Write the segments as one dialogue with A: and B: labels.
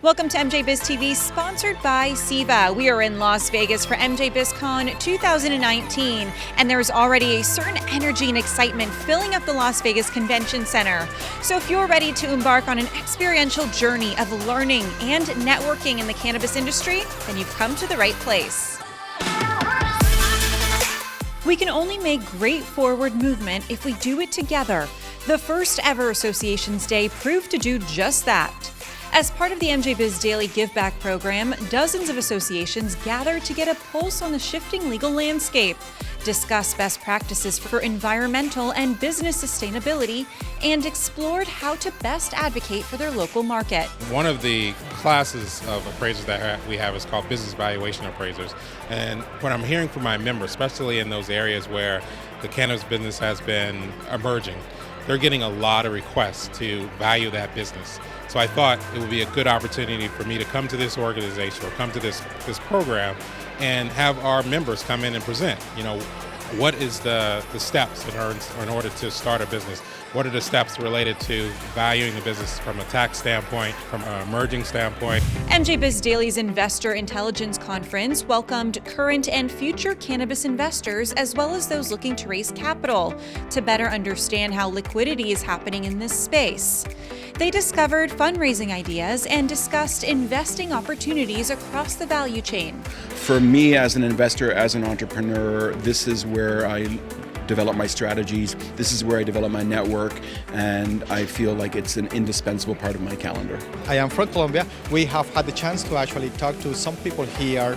A: Welcome to MJBiz TV, sponsored by SIVA. We are in Las Vegas for MJBizCon 2019, and there's already a certain energy and excitement filling up the Las Vegas Convention Center. So if you're ready to embark on an experiential journey of learning and networking in the cannabis industry, then you've come to the right place. We can only make great forward movement if we do it together. The first ever Associations Day proved to do just that. As part of the MJBiz Daily Give Back program, dozens of associations gathered to get a pulse on the shifting legal landscape, discuss best practices for environmental and business sustainability, and explored how to best advocate for their local market.
B: One of the classes of appraisers that we have is called business valuation appraisers. And what I'm hearing from my members, especially in those areas where the cannabis business has been emerging, they're getting a lot of requests to value that business. So I thought it would be a good opportunity for me to come to this organization or come to this program and have our members come in and present, what is the steps in order to start a business? What are the steps related to valuing the business from a tax standpoint, from an emerging standpoint?
A: MJBiz Daily's Investor Intelligence Conference welcomed current and future cannabis investors, as well as those looking to raise capital, to better understand how liquidity is happening in this space. They discovered fundraising ideas and discussed investing opportunities across the value chain.
C: For me, as an investor, as an entrepreneur, this is where I develop my strategies. This is where I develop my network, and I feel like it's an indispensable part of my calendar.
D: I am from Colombia. We have had the chance to actually talk to some people here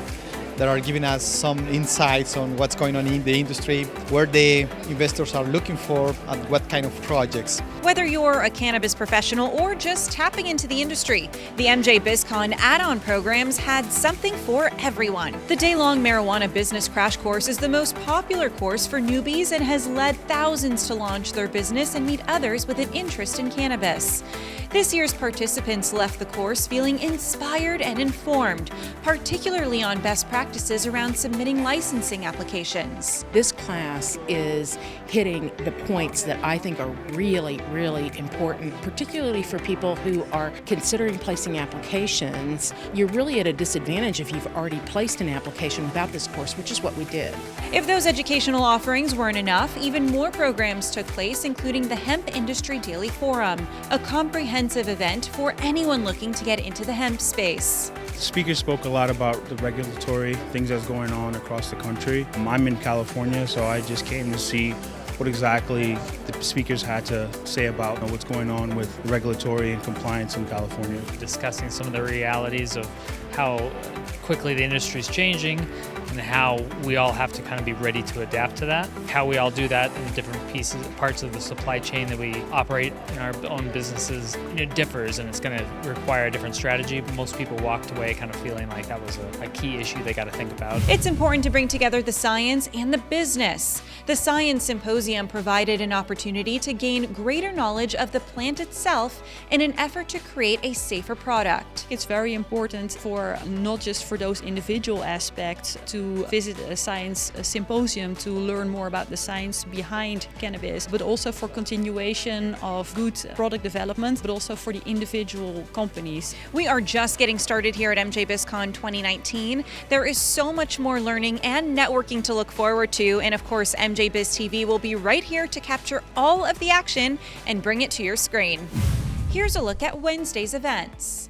D: that are giving us some insights on what's going on in the industry, where the investors are looking for, and what kind of projects.
A: Whether you're a cannabis professional or just tapping into the industry, the MJBizCon Addon Programs had something for everyone. The day-long marijuana business crash course is the most popular course for newbies and has led thousands to launch their business and meet others with an interest in cannabis. This year's participants left the course feeling inspired and informed, particularly on best practices around submitting licensing applications.
E: This class is hitting the points that I think are really important, particularly for people who are considering placing applications. You're really at a disadvantage if you've already placed an application without this course, which is what we did.
A: If those educational offerings weren't enough, even more programs took place, including the Hemp Industry Daily Forum, a comprehensive event for anyone looking to get into the hemp space.
F: Speakers spoke a lot about the regulatory things that's going on across the country. I'm in California, so I just came to see what exactly the speakers had to say about what's going on with regulatory and compliance in California.
G: Discussing some of the realities of how quickly the industry is changing and how we all have to kind of be ready to adapt to that. How we all do that in different parts of the supply chain that we operate in our own businesses, it differs, and it's going to require a different strategy. Most people walked away kind of feeling like that was a key issue they got to think about.
A: It's important to bring together the science and the business. The Science Symposium provided an opportunity to gain greater knowledge of the plant itself in an effort to create a safer product.
H: It's very important for not just for those individual aspects to visit a science symposium to learn more about the science behind cannabis, but also for continuation of good product development, but also for the individual companies.
A: We are just getting started here at MJBizCon 2019. There is so much more learning and networking to look forward to, and of course MJBiz TV will be right here to capture all of the action and bring it to your screen. Here's a look at Wednesday's events.